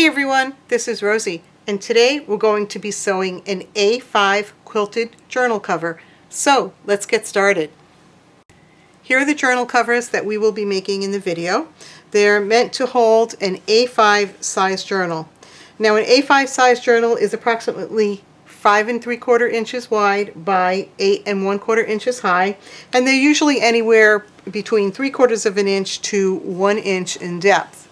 everyone, this is Rosie, and today we're going to be sewing an A5 quilted journal cover. So let's get started. Here are the journal covers that we will be making in the video. They're meant to hold an A5 size journal. Now an A5 size journal is approximately 5 3/4 inches wide by 8 1/4 inches high, and they're usually anywhere between 3/4 of an inch to 1 inch in depth.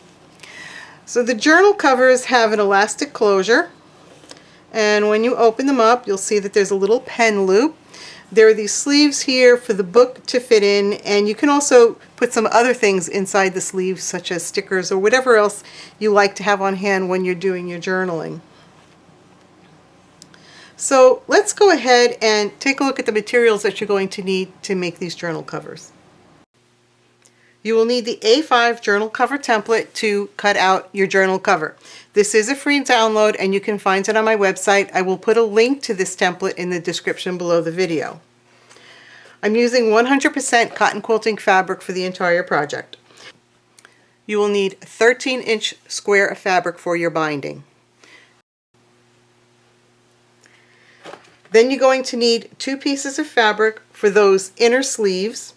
So the journal covers have an elastic closure, and when you open them up you'll see that there's a little pen loop. There are these sleeves here for the book to fit in, and you can also put some other things inside the sleeves such as stickers or whatever else you like to have on hand when you're doing your journaling. So let's go ahead and take a look at the materials that you're going to need to make these journal covers. You will need the A5 journal cover template to cut out your journal cover. This is a free download and you can find it on my website. I will put a link to this template in the description below the video. I'm using 100% cotton quilting fabric for the entire project. You will need a 13-inch square of fabric for your binding. Then you're going to need 2 pieces of fabric for those inner sleeves.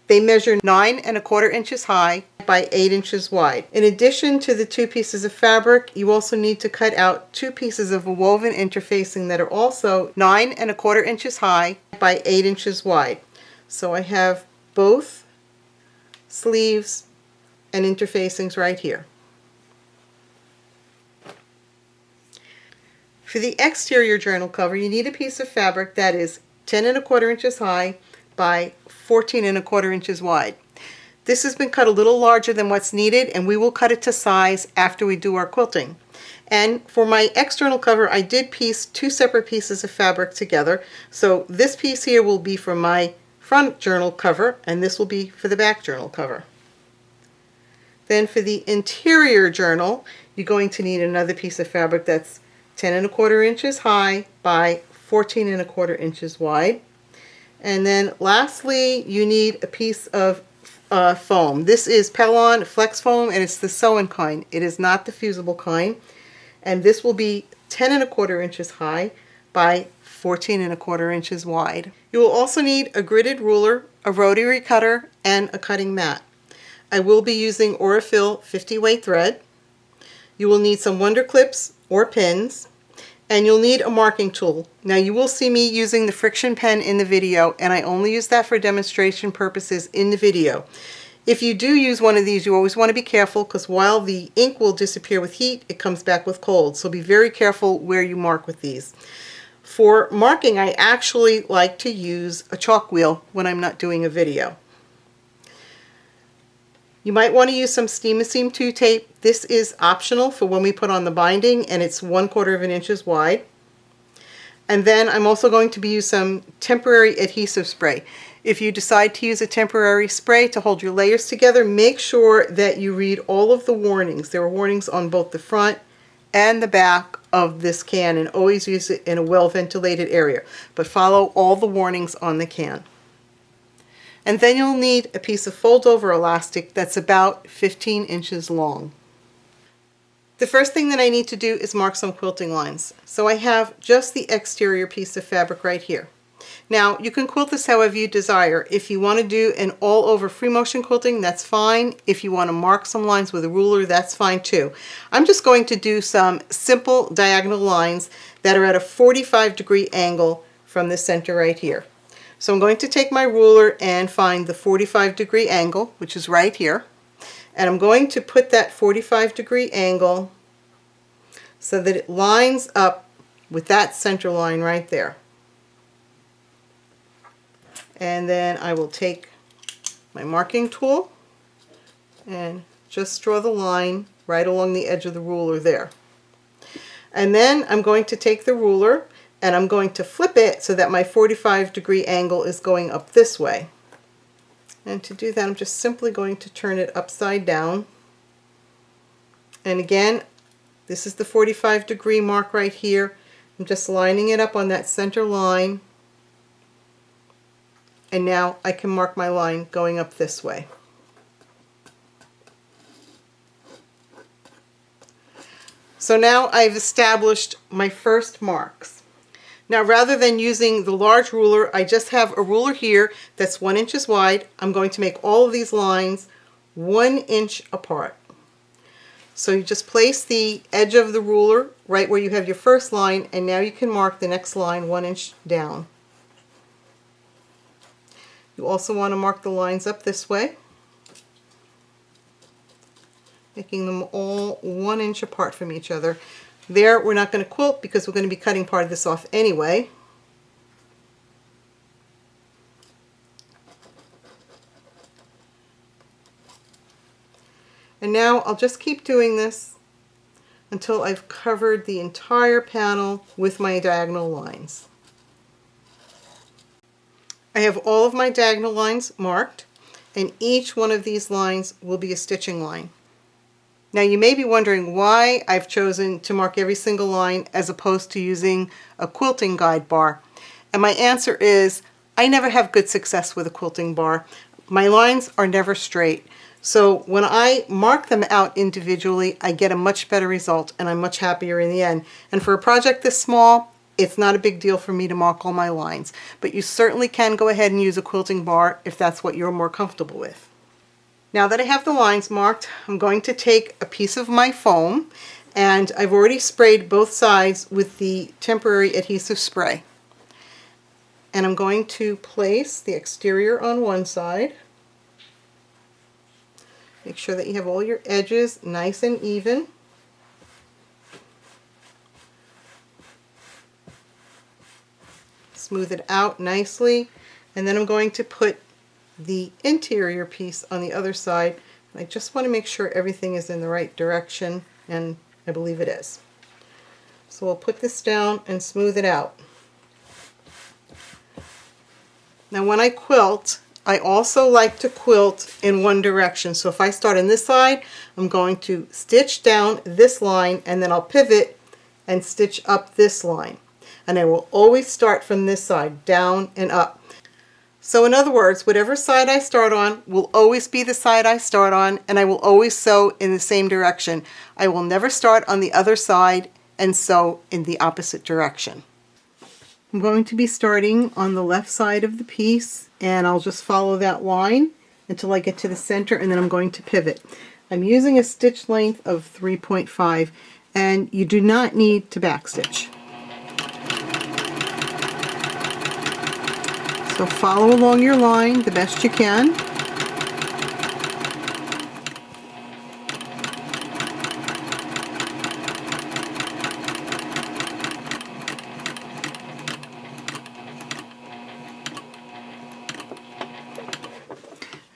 They measure 9 1/4 inches high by 8 inches wide. In addition to the 2 pieces of fabric, you also need to cut out 2 pieces of woven interfacing that are also 9 1/4 inches high by 8 inches wide. So I have both sleeves and interfacings right here. For the exterior journal cover, you need a piece of fabric that is 10 1/4 inches high by 14 1/4 inches wide. This has been cut a little larger than what's needed, and we will cut it to size after we do our quilting. And for my external cover, I did piece 2 separate pieces of fabric together. So this piece here will be for my front journal cover, and this will be for the back journal cover. Then for the interior journal, you're going to need another piece of fabric that's 10 1/4 inches high by 14 1/4 inches wide. And then lastly, you need a piece of foam. This is Pellon Flex Foam, and it's the sew-in kind. It is not the fusible kind. And this will be 10 1/4 inches high by 14 1/4 inches wide. You will also need a gridded ruler, a rotary cutter, and a cutting mat. I will be using Aurifil 50 weight thread. You will need some Wonder Clips or pins. And you'll need a marking tool. Now you will see me using the friction pen in the video, and I only use that for demonstration purposes in the video. If you do use one of these, you always want to be careful, because while the ink will disappear with heat, it comes back with cold. So be very careful where you mark with these. For marking, I actually like to use a chalk wheel when I'm not doing a video. You might want to use some Steam-A-Seam 2 tape. This is optional for when we put on the binding, and it's 1/4 inches wide. And then I'm also going to be using some temporary adhesive spray. If you decide to use a temporary spray to hold your layers together, make sure that you read all of the warnings. There are warnings on both the front and the back of this can, and always use it in a well-ventilated area. But follow all the warnings on the can. And then you'll need a piece of fold-over elastic that's about 15 inches long. The first thing that I need to do is mark some quilting lines. So I have just the exterior piece of fabric right here. Now you can quilt this however you desire. If you want to do an all-over free motion quilting, that's fine. If you want to mark some lines with a ruler, that's fine too. I'm just going to do some simple diagonal lines that are at a 45-degree angle from the center right here. So I'm going to take my ruler and find the 45-degree angle, which is right here, and I'm going to put that 45-degree angle so that it lines up with that center line right there. And then I will take my marking tool and just draw the line right along the edge of the ruler there. And then I'm going to take the ruler and I'm going to flip it so that my 45-degree angle is going up this way. And to do that, I'm just simply going to turn it upside down. And again, this is the 45-degree mark right here. I'm just lining it up on that center line. And now I can mark my line going up this way. So now I've established my first marks. Now rather than using the large ruler, I just have a ruler here that's 1 inch wide. I'm going to make all of these lines 1 inch apart. So you just place the edge of the ruler right where you have your first line, and now you can mark the next line 1 inch down. You also want to mark the lines up this way, making them all 1 inch apart from each other. There, we're not going to quilt because we're going to be cutting part of this off anyway. And now I'll just keep doing this until I've covered the entire panel with my diagonal lines. I have all of my diagonal lines marked, and each one of these lines will be a stitching line. Now you may be wondering why I've chosen to mark every single line as opposed to using a quilting guide bar. And my answer is I never have good success with a quilting bar. My lines are never straight. So when I mark them out individually, I get a much better result and I'm much happier in the end. And for a project this small, it's not a big deal for me to mark all my lines. But you certainly can go ahead and use a quilting bar if that's what you're more comfortable with. Now that I have the lines marked, I'm going to take a piece of my foam, and I've already sprayed both sides with the temporary adhesive spray. And I'm going to place the exterior on one side. Make sure that you have all your edges nice and even. Smooth it out nicely, and then I'm going to put the interior piece on the other side. I just want to make sure everything is in the right direction, and I believe it is. So we'll put this down and smooth it out. Now when I quilt, I also like to quilt in one direction. So if I start on this side, I'm going to stitch down this line, and then I'll pivot and stitch up this line. And I will always start from this side, down and up. So in other words, whatever side I start on will always be the side I start on, and I will always sew in the same direction. I will never start on the other side and sew in the opposite direction. I'm going to be starting on the left side of the piece, and I'll just follow that line until I get to the center, and then I'm going to pivot. I'm using a stitch length of 3.5, and you do not need to backstitch. So follow along your line the best you can.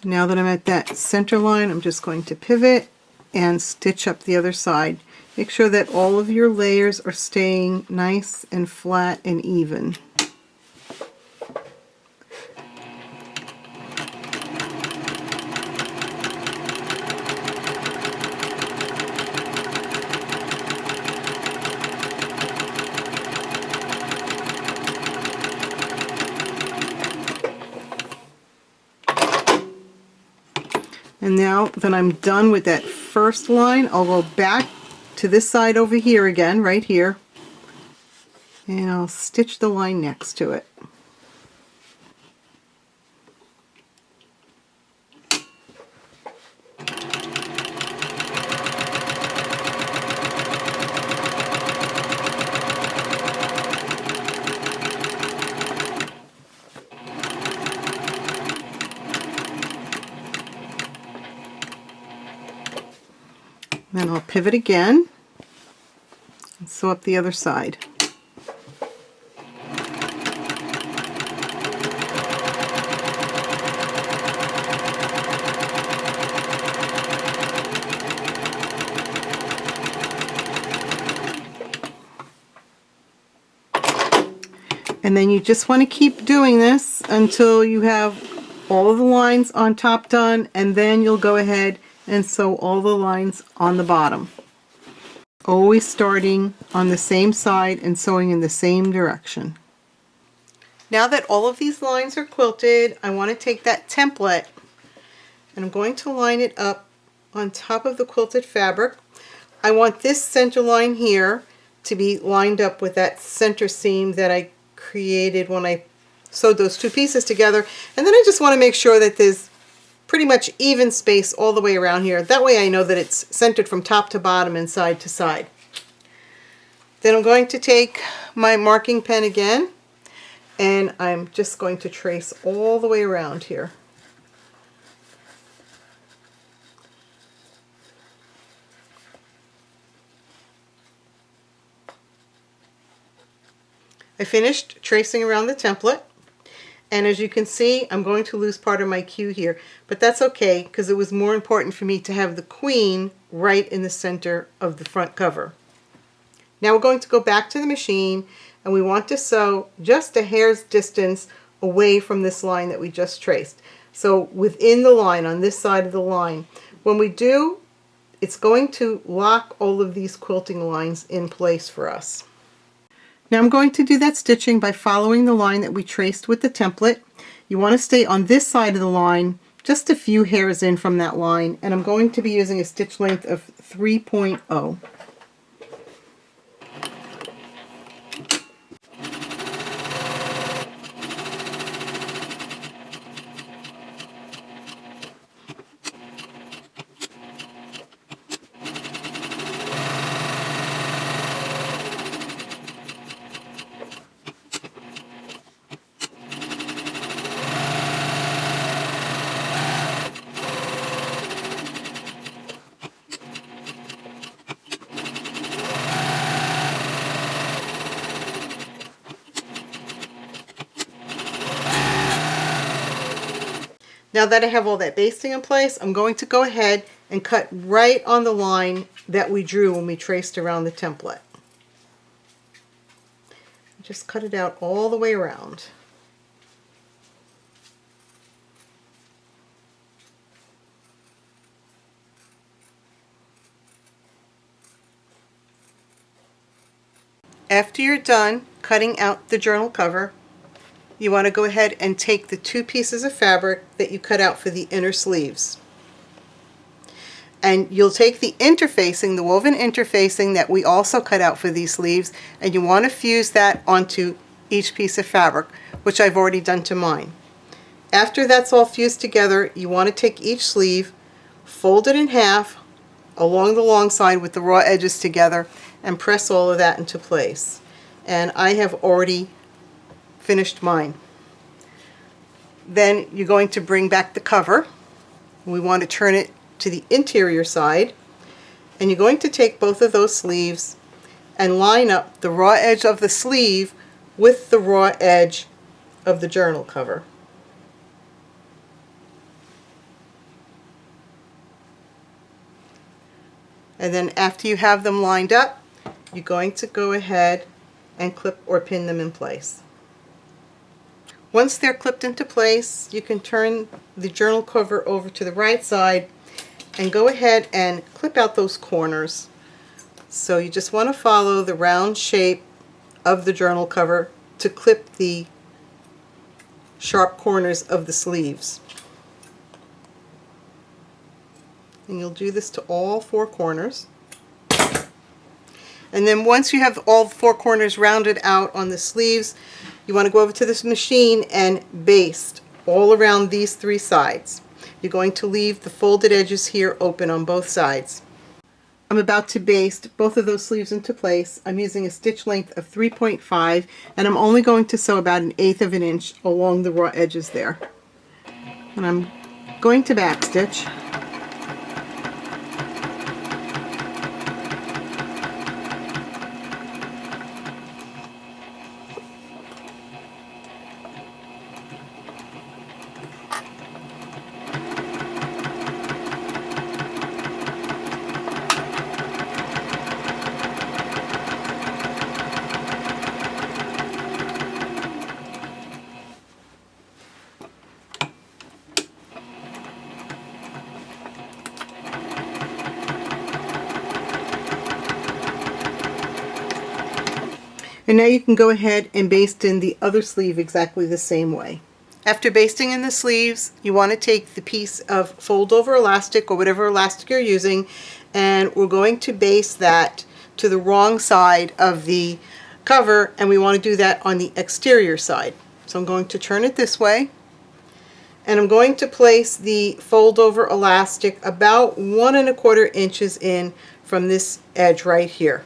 Now that I'm at that center line, I'm just going to pivot and stitch up the other side. Make sure that all of your layers are staying nice and flat and even. And now that I'm done with that first line, I'll go back to this side over here again, right here, and I'll stitch the line next to it. Then I'll pivot again and sew up the other side. And then you just want to keep doing this until you have all of the lines on top done, and then you'll go ahead and sew all the lines on the bottom. Always starting on the same side and sewing in the same direction. Now that all of these lines are quilted, I want to take that template and I'm going to line it up on top of the quilted fabric. I want this center line here to be lined up with that center seam that I created when I sewed those two pieces together. And then I just want to make sure that there's pretty much even space all the way around here. That way I know that it's centered from top to bottom and side to side. Then I'm going to take my marking pen again, and I'm just going to trace all the way around here. I finished tracing around the template, and as you can see, I'm going to lose part of my queue here, but that's okay because it was more important for me to have the queen right in the center of the front cover. Now we're going to go back to the machine, and we want to sew just a hair's distance away from this line that we just traced. So within the line, on this side of the line. When we do, it's going to lock all of these quilting lines in place for us. Now I'm going to do that stitching by following the line that we traced with the template. You want to stay on this side of the line, just a few hairs in from that line, and I'm going to be using a stitch length of 3.0. Now that I have all that basting in place, I'm going to go ahead and cut right on the line that we drew when we traced around the template. Just cut it out all the way around. After you're done cutting out the journal cover, you want to go ahead and take the two pieces of fabric that you cut out for the inner sleeves. And you'll take the interfacing, the woven interfacing that we also cut out for these sleeves, and you want to fuse that onto each piece of fabric, which I've already done to mine. After that's all fused together, you want to take each sleeve, fold it in half along the long side with the raw edges together, and press all of that into place. And I have already finished mine. Then you're going to bring back the cover. We want to turn it to the interior side, and you're going to take both of those sleeves and line up the raw edge of the sleeve with the raw edge of the journal cover. And then after you have them lined up, you're going to go ahead and clip or pin them in place. Once they're clipped into place, you can turn the journal cover over to the right side and go ahead and clip out those corners. So you just want to follow the round shape of the journal cover to clip the sharp corners of the sleeves. And you'll do this to all four corners. And then once you have all four corners rounded out on the sleeves, you want to go over to this machine and baste all around these three sides. You're going to leave the folded edges here open on both sides. I'm about to baste both of those sleeves into place. I'm using a stitch length of 3.5, and I'm only going to sew about 1/8 of an inch along the raw edges there. And I'm going to backstitch. And now you can go ahead and baste in the other sleeve exactly the same way. After basting in the sleeves, you want to take the piece of fold over elastic or whatever elastic you're using and we're going to baste that to the wrong side of the cover, and we want to do that on the exterior side. So I'm going to turn it this way, and I'm going to place the fold over elastic about 1¼ inches in from this edge right here.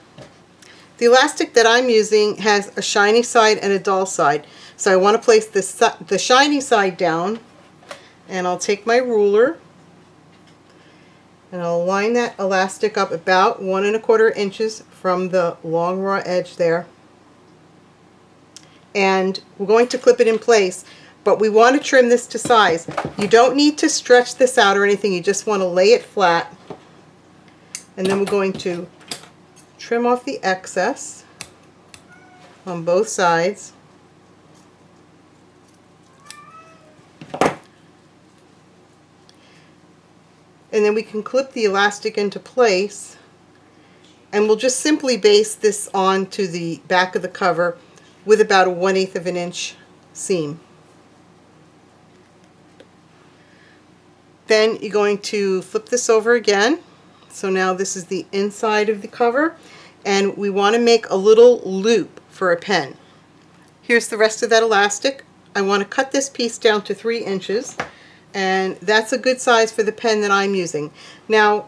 The elastic that I'm using has a shiny side and a dull side, so I want to place the shiny side down, and I'll take my ruler and I'll line that elastic up about 1¼ inches from the long raw edge there. And we're going to clip it in place, but we want to trim this to size. You don't need to stretch this out or anything, you just want to lay it flat. And then we're going to trim off the excess on both sides. And then we can clip the elastic into place, and we'll just simply baste this onto the back of the cover with about a 1/8 inch seam. Then you're going to flip this over again. So now this is the inside of the cover, and we want to make a little loop for a pen. Here's the rest of that elastic. I want to cut this piece down to 3 inches, and that's a good size for the pen that I'm using. Now,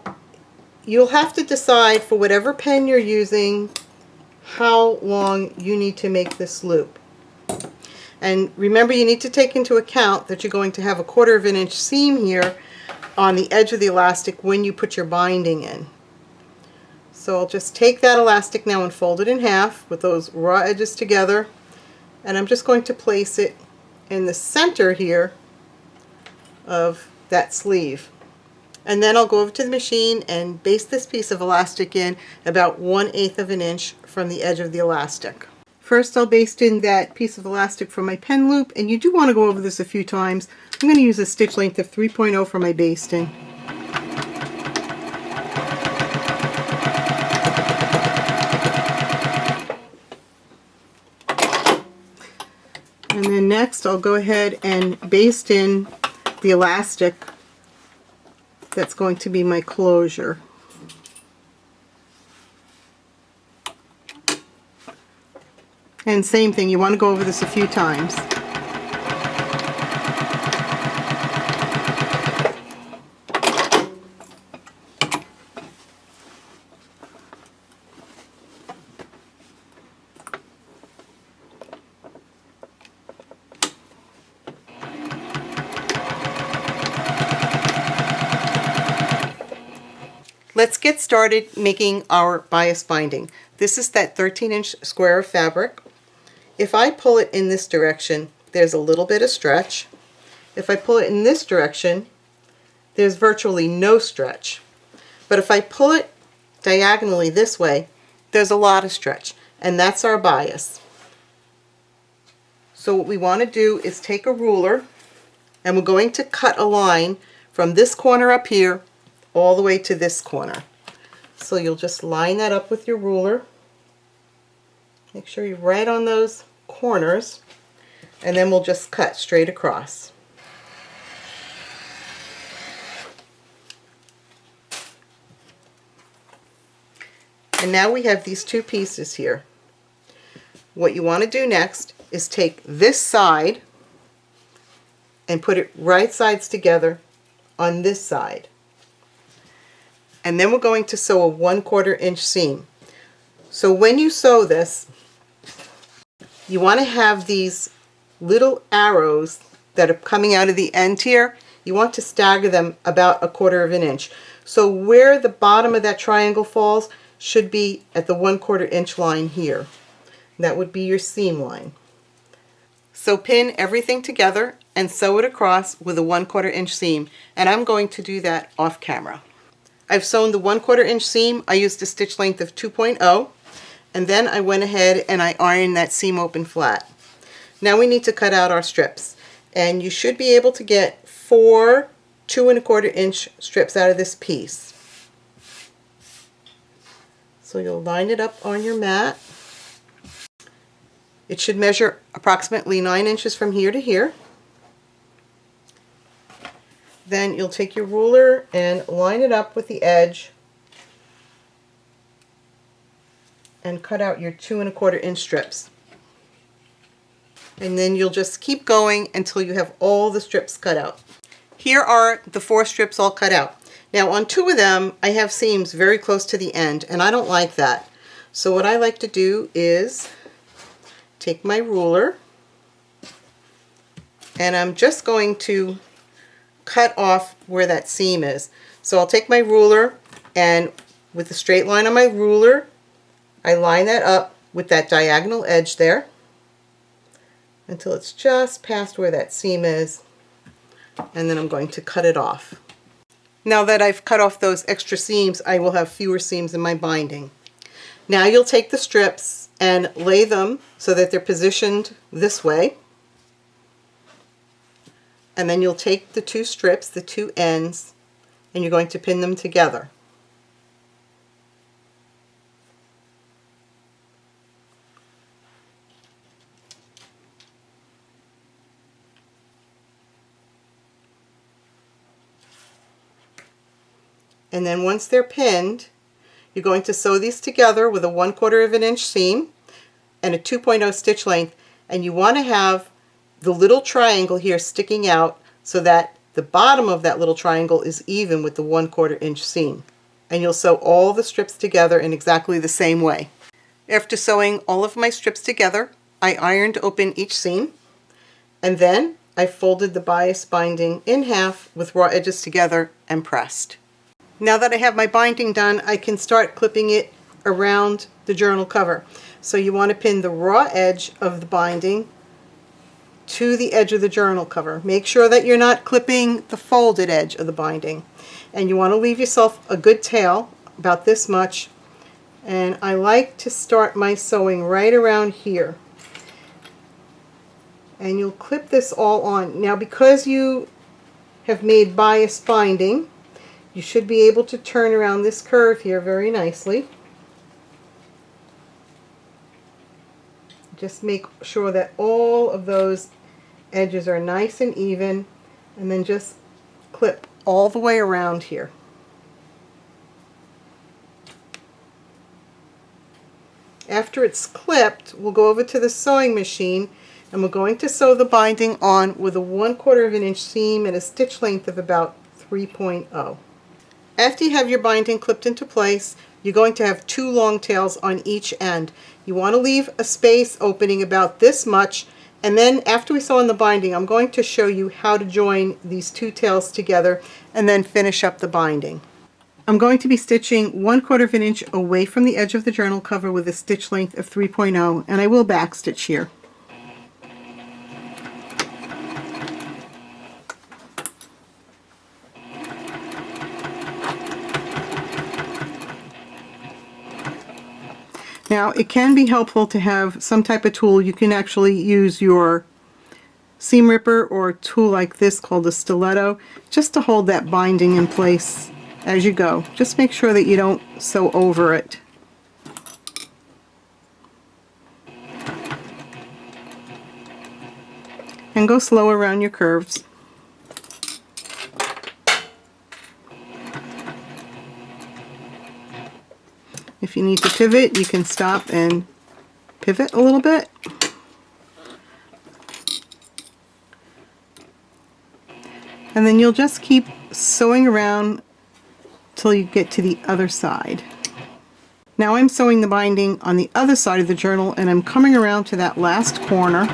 you'll have to decide for whatever pen you're using how long you need to make this loop. And remember, you need to take into account that you're going to have a 1/4 inch seam here on the edge of the elastic when you put your binding in. So I'll just take that elastic now and fold it in half with those raw edges together, and I'm just going to place it in the center here of that sleeve. And then I'll go over to the machine and baste this piece of elastic in about 1/8 inch from the edge of the elastic. First, I'll baste in that piece of elastic from my pen loop, and you do want to go over this a few times. I'm going to use a stitch length of 3.0 for my basting. And then next, I'll go ahead and baste in the elastic that's going to be my closure. And same thing, you want to go over this a few times. Let's get started making our bias binding. This is that 13-inch square of fabric. If I pull it in this direction, there's a little bit of stretch. If I pull it in this direction, there's virtually no stretch. But if I pull it diagonally this way, there's a lot of stretch, and that's our bias. So what we want to do is take a ruler, and we're going to cut a line from this corner up here all the way to this corner. So you'll just line that up with your ruler. Make sure you're right on those corners, and then we'll just cut straight across. And now we have these two pieces here. What you want to do next is take this side and put it right sides together on this side. And then we're going to sew a 1/4 inch seam. So when you sew this, you want to have these little arrows that are coming out of the end here. You want to stagger them about a 1/4 inch. So where the bottom of that triangle falls should be at the 1/4 inch line here. That would be your seam line. So pin everything together and sew it across with a 1/4 inch seam. And I'm going to do that off camera. I've sewn the 1/4 inch seam. I used a stitch length of 2.0, and then I went ahead and I ironed that seam open flat. Now we need to cut out our strips, and you should be able to get 4 2¼ inch strips out of this piece. So you'll line it up on your mat. It should measure approximately 9 inches from here to here. Then you'll take your ruler and line it up with the edge and cut out your 2 1/4 inch strips. And then you'll just keep going until you have all the strips cut out. Here are the 4 strips all cut out. Now on 2 of them I have seams very close to the end, and I don't like that. So what I like to do is take my ruler, and I'm just going to cut off where that seam is. So I'll take my ruler, and with the straight line on my ruler I line that up with that diagonal edge there until it's just past where that seam is, and then I'm going to cut it off. Now that I've cut off those extra seams, I will have fewer seams in my binding. Now you'll take the strips and lay them so that they're positioned this way, and then you'll take the 2 strips, the 2 ends, and you're going to pin them together. And then once they're pinned, you're going to sew these together with a 1/4 inch seam and a 2.0 stitch length, and you want to have the little triangle here sticking out so that the bottom of that little triangle is even with the 1/4 inch seam. And you'll sew all the strips together in exactly the same way. After sewing all of my strips together, I ironed open each seam, and then I folded the bias binding in half with raw edges together and pressed. Now that I have my binding done, I can start clipping it around the journal cover. So you want to pin the raw edge of the binding to the edge of the journal cover. Make sure that you're not clipping the folded edge of the binding. And you want to leave yourself a good tail, about this much. And I like to start my sewing right around here. And you'll clip this all on. Now because you have made bias binding, you should be able to turn around this curve here very nicely. Just make sure that all of those edges are nice and even, and then just clip all the way around here. After it's clipped, we'll go over to the sewing machine, and we're going to sew the binding on with a 1/4 inch seam and a stitch length of about 3.0. After you have your binding clipped into place, you're going to have 2 long tails on each end. You want to leave a space opening about this much, and then after we sew on the binding, I'm going to show you how to join these 2 tails together and then finish up the binding. I'm going to be stitching 1/4 inch away from the edge of the journal cover with a stitch length of 3.0, and I will back stitch here. Now it can be helpful to have some type of tool. You can actually use your seam ripper or a tool like this called a stiletto just to hold that binding in place as you go. Just make sure that you don't sew over it. And go slow around your curves. If you need to pivot, you can stop and pivot a little bit. And then you'll just keep sewing around till you get to the other side. Now I'm sewing the binding on the other side of the journal, and I'm coming around to that last corner.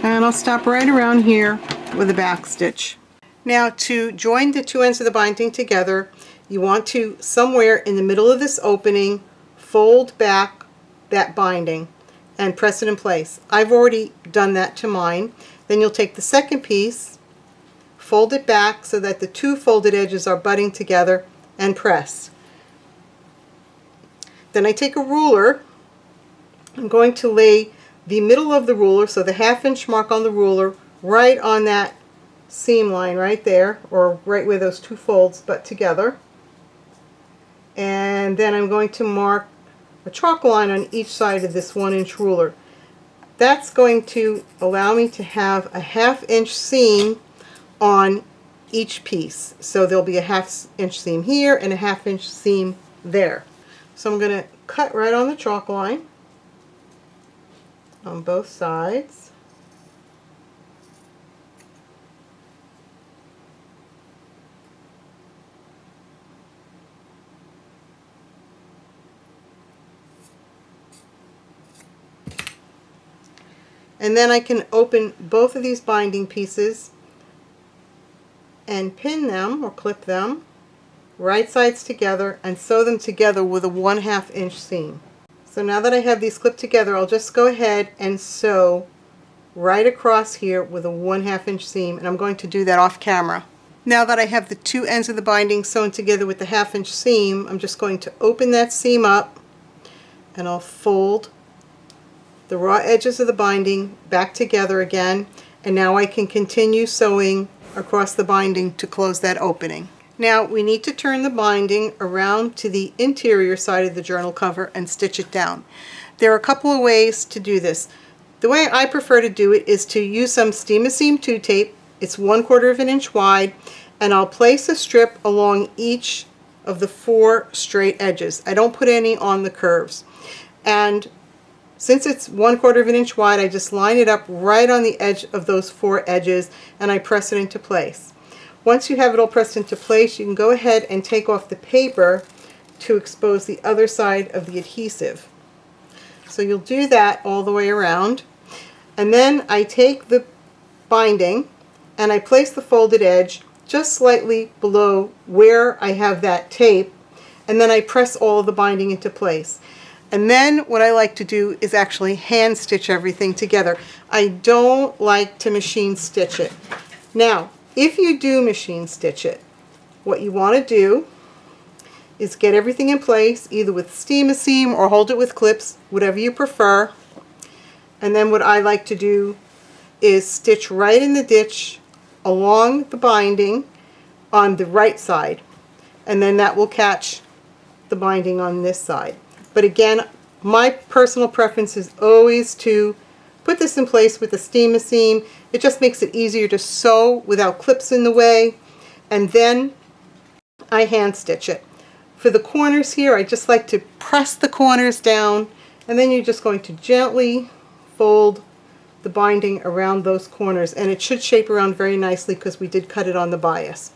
And I'll stop right around here with a back stitch. Now to join the 2 ends of the binding together, you want to, somewhere in the middle of this opening, fold back that binding and press it in place. I've already done that to mine. Then you'll take the second piece, fold it back so that the two folded edges are butting together, and press. Then I take a ruler. I'm going to lay the middle of the ruler, so the 1/2 inch mark on the ruler, right on that seam line right there, or right where those two folds butt together. And then I'm going to mark a chalk line on each side of this 1-inch ruler. That's going to allow me to have a 1/2 inch seam on each piece. So there'll be a 1/2 inch seam here and a 1/2 inch seam there. So I'm going to cut right on the chalk line on both sides. And then I can open both of these binding pieces and pin them or clip them right sides together and sew them together with a 1/2 inch seam. So now that I have these clipped together, I'll just go ahead and sew right across here with a 1/2 inch seam, and I'm going to do that off camera. Now that I have the two ends of the binding sewn together with the 1/2 inch seam, I'm just going to open that seam up and I'll fold the raw edges of the binding back together again, and now I can continue sewing across the binding to close that opening. Now we need to turn the binding around to the interior side of the journal cover and stitch it down. There are a couple of ways to do this. The way I prefer to do it is to use some Steam-A-Seam 2 tape. It's 1/4 of an inch wide, and I'll place a strip along each of the 4 straight edges. I don't put any on the curves. And since it's 1/4 of an inch wide, I just line it up right on the edge of those 4 edges and I press it into place. Once you have it all pressed into place, you can go ahead and take off the paper to expose the other side of the adhesive. So you'll do that all the way around. And then I take the binding and I place the folded edge just slightly below where I have that tape, and then I press all of the binding into place. And then what I like to do is actually hand stitch everything together. I don't like to machine stitch it. Now, if you do machine stitch it, what you want to do is get everything in place, either with Steam-A-Seam or hold it with clips, whatever you prefer. And then what I like to do is stitch right in the ditch along the binding on the right side. And then that will catch the binding on this side. But again, my personal preference is always to put this in place with a Steam-A-Seam. It just makes it easier to sew without clips in the way. And then I hand stitch it. For the corners here, I just like to press the corners down, and then you're just going to gently fold the binding around those corners, and it should shape around very nicely because we did cut it on the bias.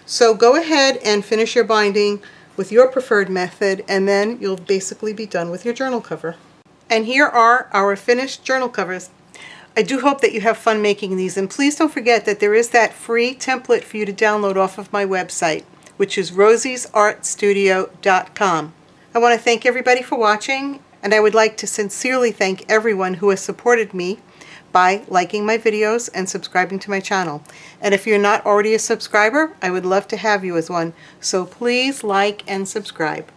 So go ahead and finish your binding with your preferred method, and then you'll basically be done with your journal cover. And here are our finished journal covers. I do hope that you have fun making these, and please don't forget that there is that free template for you to download off of my website, which is rosiesartstudio.com. I want to thank everybody for watching, and I would like to sincerely thank everyone who has supported me by liking my videos and subscribing to my channel. And if you're not already a subscriber, I would love to have you as one. So please like and subscribe.